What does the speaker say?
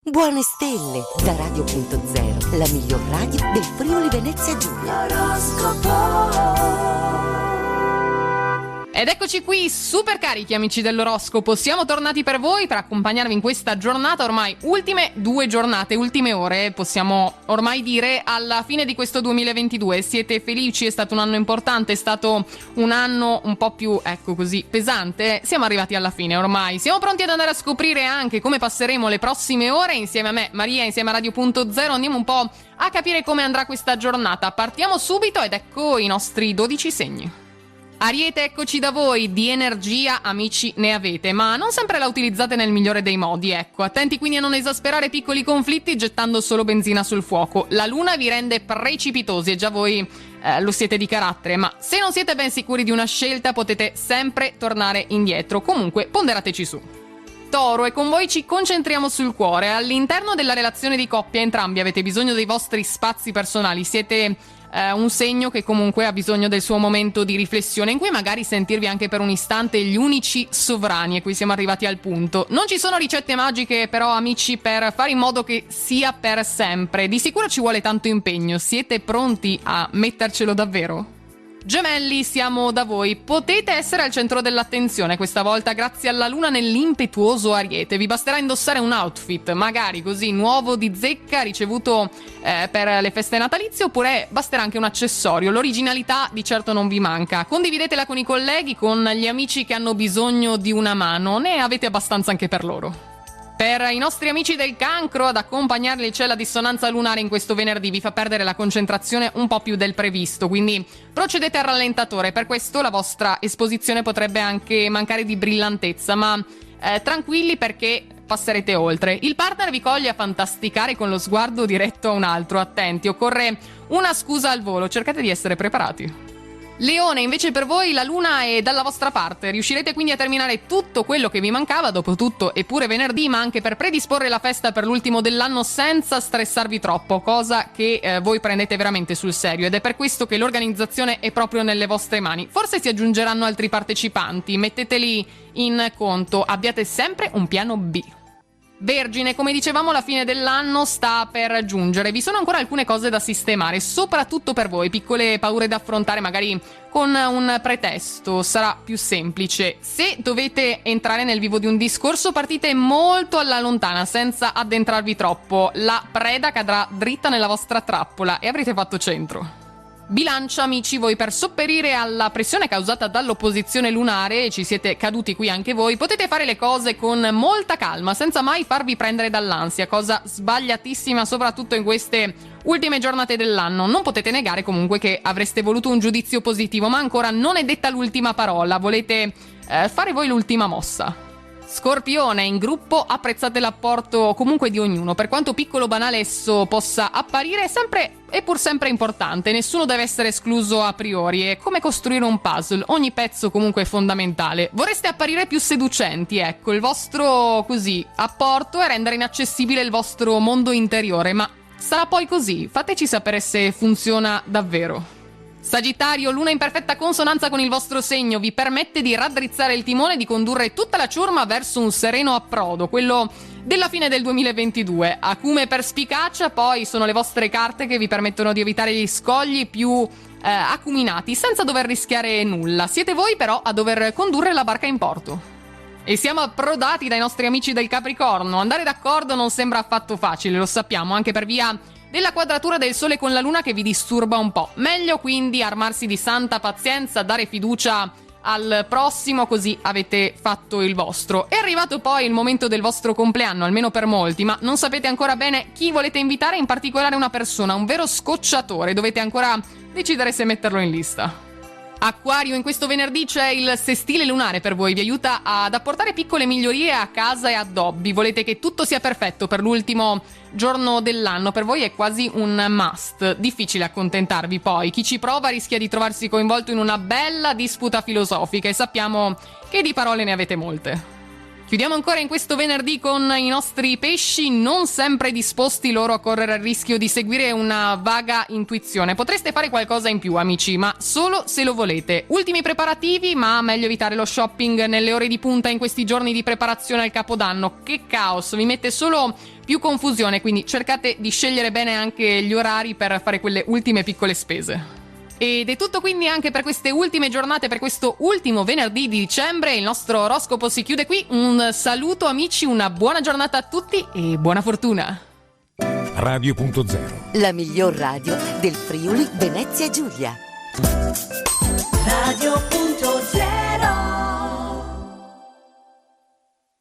Buone stelle da Radio.0, la miglior radio del Friuli Venezia Giulia. Ed eccoci qui, super carichi amici dell'oroscopo, siamo tornati per voi per accompagnarvi in questa giornata, ormai ultime 2 giornate, ultime ore, possiamo ormai dire, alla fine di questo 2022. Siete felici? È stato un anno importante, è stato un anno un po' più, ecco così, pesante. Siamo arrivati alla fine ormai, siamo pronti ad andare a scoprire anche come passeremo le prossime ore insieme a me, Maria, insieme a Radio.0, andiamo un po' a capire come andrà questa giornata. Partiamo subito ed ecco i nostri 12 segni. Ariete, eccoci da voi, di energia amici ne avete, ma non sempre la utilizzate nel migliore dei modi, ecco. Attenti quindi a non esasperare piccoli conflitti gettando solo benzina sul fuoco. La luna vi rende precipitosi e già voi lo siete di carattere, ma se non siete ben sicuri di una scelta potete sempre tornare indietro. Comunque ponderateci su. Toro, e con voi ci concentriamo sul cuore. All'interno della relazione di coppia entrambi avete bisogno dei vostri spazi personali, siete un segno che comunque ha bisogno del suo momento di riflessione in cui magari sentirvi anche per un istante gli unici sovrani, e qui siamo arrivati al punto. Non ci sono ricette magiche però amici per fare in modo che sia per sempre, di sicuro ci vuole tanto impegno. Siete pronti a mettercelo davvero? Gemelli, siamo da voi, potete essere al centro dell'attenzione questa volta grazie alla luna nell'impetuoso Ariete. Vi basterà indossare un outfit magari così nuovo di zecca ricevuto per le feste natalizie, oppure basterà anche un accessorio. L'originalità di certo non vi manca, condividetela con i colleghi, con gli amici che hanno bisogno di una mano, ne avete abbastanza anche per loro. Per i nostri amici del Cancro, ad accompagnarli c'è la dissonanza lunare in questo venerdì, vi fa perdere la concentrazione un po' più del previsto, quindi procedete al rallentatore. Per questo la vostra esposizione potrebbe anche mancare di brillantezza, ma tranquilli perché passerete oltre. Il partner vi coglie a fantasticare con lo sguardo diretto a un altro, attenti, occorre una scusa al volo, cercate di essere preparati. Leone, invece per voi la luna è dalla vostra parte, riuscirete quindi a terminare tutto quello che vi mancava, dopo tutto è pure venerdì, ma anche per predisporre la festa per l'ultimo dell'anno senza stressarvi troppo, cosa che voi prendete veramente sul serio, ed è per questo che l'organizzazione è proprio nelle vostre mani. Forse si aggiungeranno altri partecipanti, metteteli in conto, abbiate sempre un piano B. Vergine, come dicevamo la fine dell'anno sta per giungere, vi sono ancora alcune cose da sistemare, soprattutto per voi, piccole paure da affrontare magari con un pretesto, sarà più semplice. Se dovete entrare nel vivo di un discorso partite molto alla lontana senza addentrarvi troppo, la preda cadrà dritta nella vostra trappola e avrete fatto centro. Bilancia, amici, voi per sopperire alla pressione causata dall'opposizione lunare, e ci siete caduti qui anche voi, potete fare le cose con molta calma, senza mai farvi prendere dall'ansia, cosa sbagliatissima soprattutto in queste ultime giornate dell'anno. Non potete negare comunque che avreste voluto un giudizio positivo, ma ancora non è detta l'ultima parola, volete fare voi l'ultima mossa. Scorpione, in gruppo apprezzate l'apporto comunque di ognuno, per quanto piccolo o banale esso possa apparire, è pur sempre importante, nessuno deve essere escluso a priori, è come costruire un puzzle, ogni pezzo comunque è fondamentale. Vorreste apparire più seducenti, ecco, il vostro così apporto è rendere inaccessibile il vostro mondo interiore, ma sarà poi così, fateci sapere se funziona davvero. Sagittario, luna in perfetta consonanza con il vostro segno vi permette di raddrizzare il timone e di condurre tutta la ciurma verso un sereno approdo, quello della fine del 2022. Acume e perspicacia poi sono le vostre carte che vi permettono di evitare gli scogli più acuminati senza dover rischiare nulla. Siete voi però a dover condurre la barca in porto. E siamo approdati dai nostri amici del Capricorno. Andare d'accordo non sembra affatto facile, lo sappiamo, anche per via della quadratura del Sole con la Luna che vi disturba un po'. Meglio quindi armarsi di santa pazienza, dare fiducia al prossimo, così avete fatto il vostro. È arrivato poi il momento del vostro compleanno, almeno per molti, ma non sapete ancora bene chi volete invitare, in particolare una persona, un vero scocciatore, dovete ancora decidere se metterlo in lista. Acquario, in questo venerdì c'è il sestile lunare per voi, vi aiuta ad apportare piccole migliorie a casa e addobbi, volete che tutto sia perfetto per l'ultimo giorno dell'anno, per voi è quasi un must, difficile accontentarvi poi, chi ci prova rischia di trovarsi coinvolto in una bella disputa filosofica e sappiamo che di parole ne avete molte. Chiudiamo ancora in questo venerdì con i nostri pesci, non sempre disposti loro a correre il rischio di seguire una vaga intuizione. Potreste fare qualcosa in più, amici, ma solo se lo volete. Ultimi preparativi, ma meglio evitare lo shopping nelle ore di punta in questi giorni di preparazione al Capodanno. Che caos, vi mette solo più confusione, quindi cercate di scegliere bene anche gli orari per fare quelle ultime piccole spese. Ed è tutto quindi anche per queste ultime giornate, per questo ultimo venerdì di dicembre. Il nostro oroscopo si chiude qui. Un saluto amici, una buona giornata a tutti e buona fortuna. Radio.0, la miglior radio del Friuli Venezia Giulia. Radio.0